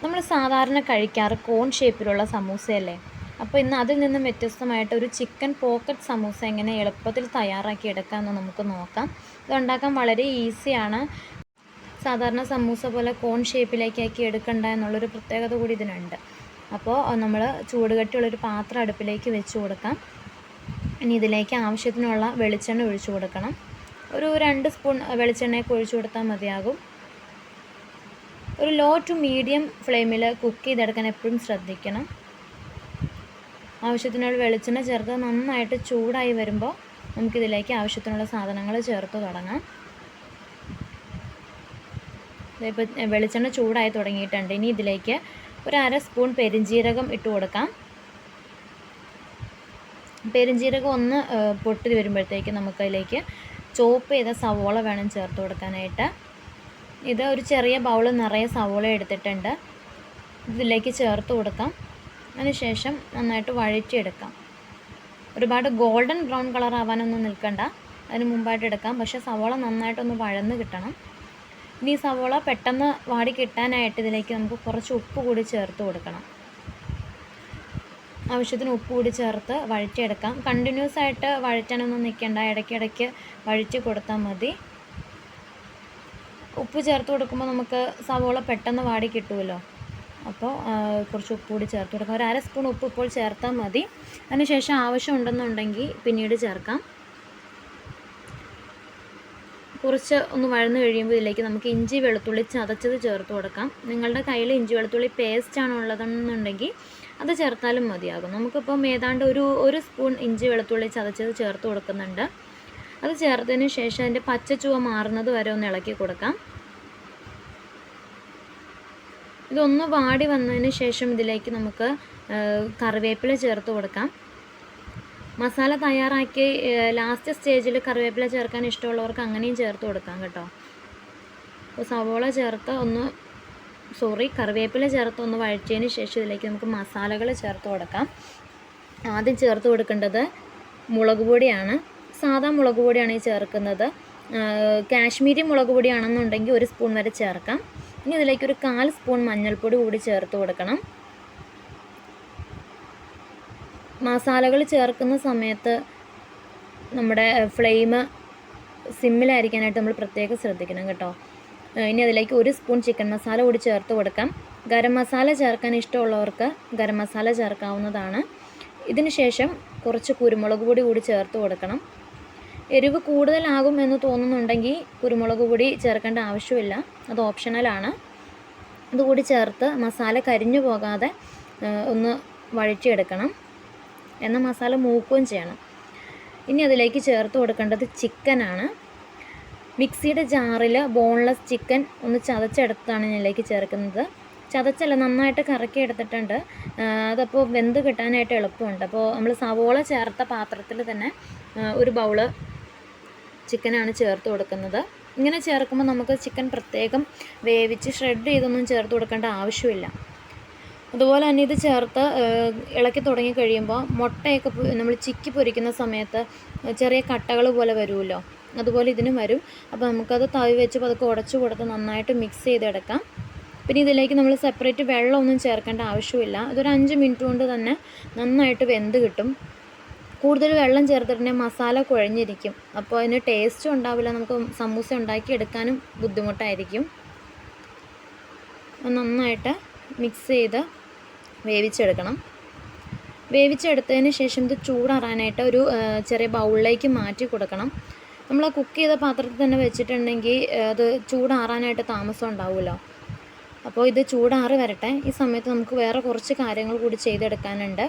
നമ്മൾ സാധാരണ കഴിക്കാറ് കോൺ ഷേപ്പിലുള്ള സമൂസയല്ലേ? അപ്പോൾ ഇന്ന് അതിൽ നിന്നും വ്യത്യസ്തമായിട്ട് ഒരു ചിക്കൻ പോക്കറ്റ് സമൂസ എങ്ങനെ എളുപ്പത്തിൽ തയ്യാറാക്കി എടുക്കാമെന്ന് നമുക്ക് നോക്കാം. ഇതുണ്ടാക്കാൻ വളരെ ഈസിയാണ്. സാധാരണ സമൂസ പോലെ കോൺ ഷേപ്പിലേക്കാക്കി എടുക്കണ്ട എന്നുള്ളൊരു പ്രത്യേകത കൂടി ഇതിനുണ്ട്. അപ്പോൾ നമ്മൾ ചൂടുകട്ടിയുള്ളൊരു പാത്രം അടുപ്പിലേക്ക് വെച്ച് കൊടുക്കാം. ഇനി ഇതിലേക്ക് ആവശ്യത്തിനുള്ള വെളിച്ചെണ്ണ ഒഴിച്ചു കൊടുക്കണം. ഒരു 2 സ്പൂൺ വെളിച്ചെണ്ണയൊക്കെ ഒഴിച്ചു കൊടുത്താൽ മതിയാകും. ഒരു ലോ ടു മീഡിയം ഫ്ലെയിമിൽ കുക്ക് ചെയ്തെടുക്കാൻ എപ്പോഴും ശ്രദ്ധിക്കണം. ആവശ്യത്തിനുള്ള വെളിച്ചെണ്ണ ചേർത്ത് നന്നായിട്ട് ചൂടായി വരുമ്പോൾ നമുക്കിതിലേക്ക് ആവശ്യത്തിനുള്ള സാധനങ്ങൾ ചേർത്ത് തുടങ്ങാം. ഇപ്പോൾ വെളിച്ചെണ്ണ ചൂടായി തുടങ്ങിയിട്ടുണ്ട്. ഇനി ഇതിലേക്ക് ഒരു 1/2 സ്പൂൺ പെരിഞ്ജീരകം ഇട്ട് കൊടുക്കാം. പെരിഞ്ജീരകം ഒന്ന് പൊട്ടി വരുമ്പോഴത്തേക്ക് നമുക്കതിലേക്ക് ചോപ്പ് ചെയ്ത സവോള വേണം ചേർത്ത് കൊടുക്കാനായിട്ട്. ഇത് ഒരു ചെറിയ ബൗൾ നിറയെ സവോള എടുത്തിട്ടുണ്ട്. ഇതിലേക്ക് ചേർത്ത് കൊടുക്കാം. അതിനുശേഷം നന്നായിട്ട് വഴറ്റിയെടുക്കാം. ഒരുപാട് ഗോൾഡൻ ബ്രൗൺ കളർ ആവാനൊന്നും നിൽക്കണ്ട, അതിന് മുമ്പായിട്ട് എടുക്കാം. പക്ഷേ സവോള നന്നായിട്ടൊന്ന് വഴന്ന് കിട്ടണം. ഇനി സവോള പെട്ടെന്ന് വാടി കിട്ടാനായിട്ട് ഇതിലേക്ക് നമുക്ക് കുറച്ച് ഉപ്പ് കൂടി ചേർത്ത് കൊടുക്കണം. ആവശ്യത്തിന് ഉപ്പ് കൂടി ചേർത്ത് വഴറ്റിയെടുക്കാം. കണ്ടിന്യൂസ് ആയിട്ട് വഴറ്റാനൊന്നും നിൽക്കേണ്ട, ഇടയ്ക്കിടയ്ക്ക് വഴറ്റി കൊടുത്താൽ മതി. ഉപ്പ് ചേർത്ത് കൊടുക്കുമ്പോൾ നമുക്ക് സവോള പെട്ടെന്ന് വാടി കിട്ടുമല്ലോ. അപ്പോൾ കുറച്ച് ഉപ്പ് കൂടി ചേർത്ത് കൊടുക്കാം. ഒരു 1/2 സ്പൂൺ ഉപ്പ് ഇപ്പോൾ ചേർത്താൽ മതി. അതിനുശേഷം ആവശ്യമുണ്ടെന്നുണ്ടെങ്കിൽ പിന്നീട് ചേർക്കാം. കുറച്ച് ഒന്ന് വഴന്ന് കഴിയുമ്പോൾ ഇതിലേക്ക് നമുക്ക് ഇഞ്ചി വെളുത്തുള്ളി ചതച്ചത് ചേർത്ത് കൊടുക്കാം. നിങ്ങളുടെ കയ്യിൽ ഇഞ്ചി വെളുത്തുള്ളി പേസ്റ്റാണ് ഉള്ളതെന്നുണ്ടെങ്കിൽ അത് ചേർത്താലും മതിയാകും. നമുക്കിപ്പം ഏതാണ്ട് ഒരു സ്പൂൺ ഇഞ്ചി വെളുത്തുള്ളി ചതച്ചത് ചേർത്ത് കൊടുക്കുന്നുണ്ട്. അത് ചേർത്തതിന് ശേഷം അതിൻ്റെ പച്ചച്ചുവ മാറുന്നത് വരെ ഒന്ന് ഇളക്കി കൊടുക്കാം. ഇതൊന്ന് വാടി വന്നതിന് ശേഷം ഇതിലേക്ക് നമുക്ക് കറിവേപ്പില ചേർത്ത് കൊടുക്കാം. മസാല തയ്യാറാക്കി ലാസ്റ്റ് സ്റ്റേജിൽ കറിവേപ്പില ചേർക്കാൻ ഇഷ്ടമുള്ളവർക്ക് അങ്ങനെയും ചേർത്ത് കൊടുക്കാം കേട്ടോ. അപ്പോൾ സവോള ചേർത്ത് കറിവേപ്പില ചേർത്ത് ഒന്ന് വഴറ്റിയതിന് ശേഷം ഇതിലേക്ക് നമുക്ക് മസാലകൾ ചേർത്ത് കൊടുക്കാം. ആദ്യം ചേർത്ത് കൊടുക്കേണ്ടത് മുളക് പൊടിയാണ്. സാധാ മുളക് പൊടിയാണ് ഈ ചേർക്കുന്നത്. കാശ്മീരി മുളക് പൊടിയാണെന്നുണ്ടെങ്കിൽ 1 സ്പൂൺ വരെ ചേർക്കാം. ഇനി ഇതിലേക്ക് ഒരു 1/4 സ്പൂൺ മഞ്ഞൾപ്പൊടി കൂടി ചേർത്ത് കൊടുക്കണം. മസാലകൾ ചേർക്കുന്ന സമയത്ത് നമ്മുടെ ഫ്ലെയിം സിമ്മിലായിരിക്കാനായിട്ട് നമ്മൾ പ്രത്യേകം ശ്രദ്ധിക്കണം കേട്ടോ. ഇനി അതിലേക്ക് 1 സ്പൂൺ ചിക്കൻ മസാല കൂടി ചേർത്ത് കൊടുക്കാം. ഗരം മസാല ചേർക്കാൻ ഇഷ്ടമുള്ളവർക്ക് ഗരം മസാല ചേർക്കാവുന്നതാണ്. ഇതിന് ശേഷം കുറച്ച് കുരുമുളക് പൊടി കൂടി ചേർത്ത് കൊടുക്കണം. എരിവ് കൂടുതലാകും എന്ന് തോന്നുന്നുണ്ടെങ്കിൽ കുരുമുളക് പൊടി ചേർക്കേണ്ട ആവശ്യമില്ല, അത് ഓപ്ഷണലാണ്. അതുകൂടി ചേർത്ത് മസാല കരിഞ്ഞു പോകാതെ ഒന്ന് വഴറ്റിയെടുക്കണം. എന്നാൽ മസാല മൂക്കുകയും ചെയ്യണം. ഇനി അതിലേക്ക് ചേർത്ത് കൊടുക്കേണ്ടത് ചിക്കനാണ്. മിക്സിയുടെ ജാറിൽ ബോൺലെസ് ചിക്കൻ ഒന്ന് ചതച്ചെടുത്താണ് ഇതിലേക്ക് ചേർക്കുന്നത്. ചതച്ചല്ല, നന്നായിട്ട് കറക്കി എടുത്തിട്ടുണ്ട്. അതപ്പോൾ വെന്ത് കിട്ടാനായിട്ട് എളുപ്പമുണ്ട്. അപ്പോൾ നമ്മൾ സവോള ചേർത്ത പാത്രത്തിൽ തന്നെ ഒരു ബൗള് ചിക്കനാണ് ചേർത്ത് കൊടുക്കുന്നത്. ഇങ്ങനെ ചേർക്കുമ്പോൾ നമുക്ക് ചിക്കൻ പ്രത്യേകം വേവിച്ച് ഷ്രെഡ് ചെയ്തൊന്നും ചേർത്ത് കൊടുക്കേണ്ട ആവശ്യമില്ല. അതുപോലെ തന്നെ ഇത് ചേർത്ത് ഇളക്കി തുടങ്ങി കഴിയുമ്പോൾ മുട്ടയൊക്കെ നമ്മൾ ചിക്കി പൊരിക്കുന്ന സമയത്ത് ചെറിയ കട്ടകൾ പോലെ വരുമല്ലോ, അതുപോലെ ഇതിനും വരും. അപ്പോൾ നമുക്കത് തവി വെച്ച് പതുക്കെ ഉടച്ചു കൊടുത്ത് നന്നായിട്ട് മിക്സ് ചെയ്തെടുക്കാം. പിന്നെ ഇതിലേക്ക് നമ്മൾ സെപ്പറേറ്റ് വെള്ളമൊന്നും ചേർക്കേണ്ട ആവശ്യമില്ല. ഇതൊരു 5 മിനിറ്റ് കൊണ്ട് തന്നെ നന്നായിട്ട് വെന്ത് കിട്ടും. കൂടുതൽ വെള്ളം ചേർത്തിട്ടുണ്ടെങ്കിൽ മസാല കുഴഞ്ഞിരിക്കും, അപ്പോൾ അതിന് ടേസ്റ്റും ഉണ്ടാവില്ല, നമുക്ക് സമൂസ ഉണ്ടാക്കി എടുക്കാനും ബുദ്ധിമുട്ടായിരിക്കും. നന്നായിട്ട് മിക്സ് ചെയ്ത് വേവിച്ചെടുക്കണം. വേവിച്ചെടുത്തതിന് ശേഷം ഇത് ചൂടാറാനായിട്ട് ഒരു ചെറിയ ബൗളിലേക്ക് മാറ്റി കൊടുക്കണം. നമ്മൾ കുക്ക് ചെയ്ത പാത്രത്തിൽ തന്നെ വെച്ചിട്ടുണ്ടെങ്കിൽ അത് ചൂടാറാനായിട്ട് താമസം ഉണ്ടാവുമല്ലോ. അപ്പോൾ ഇത് ചൂടാറി വരട്ടെ. ഈ സമയത്ത് നമുക്ക് വേറെ കുറച്ച് കാര്യങ്ങൾ കൂടി ചെയ്തെടുക്കാനുണ്ട്.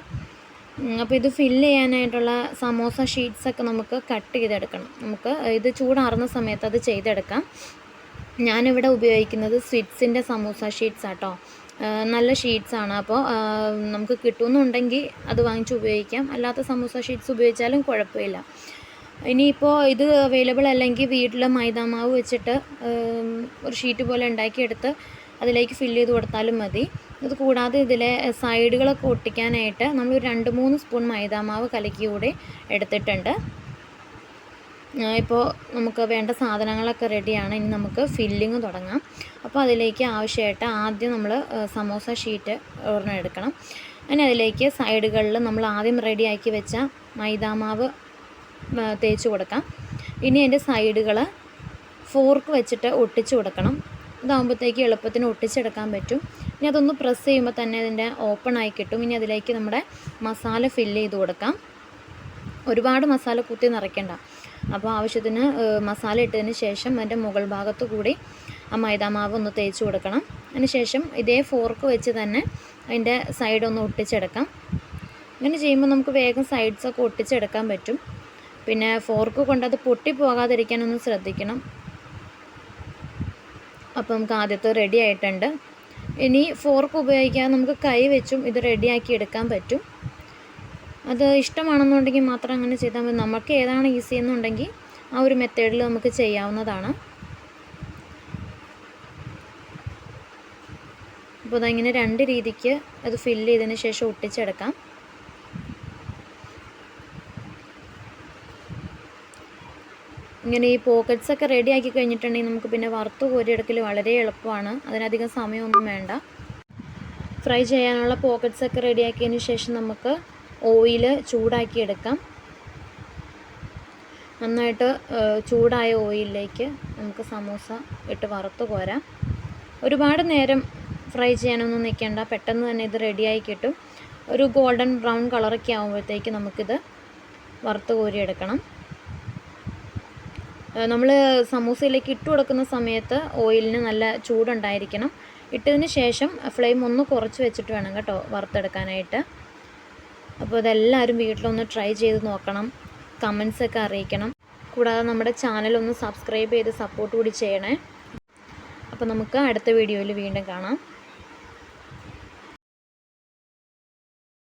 അപ്പോൾ ഇത് ഫില്ല് ചെയ്യാനായിട്ടുള്ള സമോസ ഷീറ്റ്സൊക്കെ നമുക്ക് കട്ട് ചെയ്തെടുക്കണം. നമുക്ക് ഇത് ചൂടാറുന്ന സമയത്ത് അത് ചെയ്തെടുക്കാം. ഞാനിവിടെ ഉപയോഗിക്കുന്നത് സ്വിറ്റ്സിൻ്റെ സമോസ ഷീറ്റ്സ് ആട്ടോ. നല്ല ഷീറ്റ്സാണ്. അപ്പോൾ നമുക്ക് കിട്ടുമെന്നുണ്ടെങ്കിൽ അത് വാങ്ങിച്ച് ഉപയോഗിക്കാം. അല്ലാത്ത സമോസ ഷീറ്റ്സ് ഉപയോഗിച്ചാലും കുഴപ്പമില്ല. ഇനിയിപ്പോൾ ഇത് അവൈലബിൾ അല്ലെങ്കിൽ വീട്ടിൽ മൈദാമാവ് വെച്ചിട്ട് ഒരു ഷീറ്റ് പോലെ ഉണ്ടാക്കിയെടുത്ത് അതിലേക്ക് ഫില്ല് ചെയ്ത് കൊടുത്താലും മതി. ഇത് കൂടാതെ ഇതിലെ സൈഡുകളൊക്കെ ഒട്ടിക്കാനായിട്ട് നമ്മൾ 2-3 സ്പൂൺ മൈദാമാവ് കലക്കി കൂടി എടുത്തിട്ടുണ്ട്. ഇപ്പോൾ നമുക്ക് വേണ്ട സാധനങ്ങളൊക്കെ റെഡിയാണ്. ഇനി നമുക്ക് ഫില്ലിങ് തുടങ്ങാം. അപ്പോൾ അതിലേക്ക് ആവശ്യമായിട്ട് ആദ്യം നമ്മൾ സമോസ ഷീറ്റ് ഒരെണ്ണം എടുക്കണം. അങ്ങനെ അതിലേക്ക് സൈഡുകളിൽ നമ്മൾ ആദ്യം റെഡിയാക്കി വെച്ച മൈദാമാവ് തേച്ച് കൊടുക്കാം. ഇനി അതിൻ്റെ സൈഡുകൾ ഫോർക്ക് വെച്ചിട്ട് ഒട്ടിച്ച് കൊടുക്കണം. ഇതാകുമ്പോഴത്തേക്ക് എളുപ്പത്തിന് ഒട്ടിച്ചെടുക്കാൻ പറ്റും. ഇനി അതൊന്ന് പ്രസ് ചെയ്യുമ്പോൾ തന്നെ അതിൻ്റെ ഓപ്പൺ ആയി കിട്ടും. ഇനി അതിലേക്ക് നമ്മുടെ മസാല ഫില്ല് ചെയ്ത് കൊടുക്കാം. ഒരുപാട് മസാല കുത്തി നിറയ്ക്കണ്ട. അപ്പോൾ ആവശ്യത്തിന് മസാല ഇട്ടതിന് ശേഷം അതിൻ്റെ മുകൾ ഭാഗത്ത് കൂടി ആ മൈദാമാവ് ഒന്ന് തേച്ച് കൊടുക്കണം. അതിന് ശേഷം ഇതേ ഫോർക്ക് വെച്ച് തന്നെ അതിൻ്റെ സൈഡൊന്ന് ഒട്ടിച്ചെടുക്കാം. ഇങ്ങനെ ചെയ്യുമ്പോൾ നമുക്ക് വേഗം സൈഡ്സൊക്കെ ഒട്ടിച്ചെടുക്കാൻ പറ്റും. പിന്നെ ഫോർക്ക് കൊണ്ടത് പൊട്ടിപ്പോകാതിരിക്കാനൊന്ന് ശ്രദ്ധിക്കണം. അപ്പോൾ നമുക്ക് ആദ്യത്തെ റെഡി ആയിട്ടുണ്ട്. ഇനി ഫോർക്ക് ഉപയോഗിക്കാതെ നമുക്ക് കൈ വെച്ചും ഇത് റെഡിയാക്കി എടുക്കാൻ പറ്റും. അത് ഇഷ്ടമാണെന്നുണ്ടെങ്കിൽ മാത്രം അങ്ങനെ ചെയ്താൽ മതി. നമുക്ക് ഏതാണ് ഈസി എന്നുണ്ടെങ്കിൽ ആ ഒരു മെത്തേഡിൽ നമുക്ക് ചെയ്യാവുന്നതാണ്. അപ്പോൾ അതങ്ങനെ 2 രീതിക്ക് അത് ഫില്ല് ചെയ്തതിന് ശേഷം ഒട്ടിച്ചെടുക്കാം. ഇങ്ങനെ ഈ പോക്കറ്റ്സൊക്കെ റെഡി ആക്കി കഴിഞ്ഞിട്ടുണ്ടെങ്കിൽ നമുക്ക് പിന്നെ വറുത്ത് കോരിയെടുക്കൽ വളരെ എളുപ്പമാണ്. അതിനധികം സമയമൊന്നും വേണ്ട. ഫ്രൈ ചെയ്യാനുള്ള പോക്കറ്റ്സൊക്കെ റെഡിയാക്കിയതിന് ശേഷം നമുക്ക് ഓയിൽ ചൂടാക്കി എടുക്കാം. നന്നായിട്ട് ചൂടായ ഓയിലിലേക്ക് നമുക്ക് സമൂസ ഇട്ട് വറുത്ത് കോരാം. ഒരുപാട് നേരം ഫ്രൈ ചെയ്യാനൊന്നും നിൽക്കേണ്ട. പെട്ടെന്ന് തന്നെ ഇത് റെഡിയായി കിട്ടും. ഒരു ഗോൾഡൻ ബ്രൗൺ കളറൊക്കെ ആകുമ്പോഴത്തേക്ക് നമുക്കിത് വറുത്ത് കോരിയെടുക്കണം. നമ്മൾ സമൂസയിലേക്ക് ഇട്ട് കൊടുക്കുന്ന സമയത്ത് ഓയിലിന് നല്ല ചൂടുണ്ടായിരിക്കണം. ഇട്ടതിന് ശേഷം ഫ്ലെയിം ഒന്ന് കുറച്ച് വെച്ചിട്ട് വേണം കേട്ടോ വറുത്തെടുക്കാനായിട്ട്. അപ്പോൾ ഇതെല്ലാവരും വീട്ടിലൊന്ന് ട്രൈ ചെയ്ത് നോക്കണം. കമൻസൊക്കെ അറിയിക്കണം. കൂടാതെ നമ്മുടെ ചാനലൊന്ന് സബ്സ്ക്രൈബ് ചെയ്ത് സപ്പോർട്ട് കൂടി ചെയ്യണേ. അപ്പോൾ നമുക്ക് അടുത്ത വീഡിയോയിൽ വീണ്ടും കാണാം.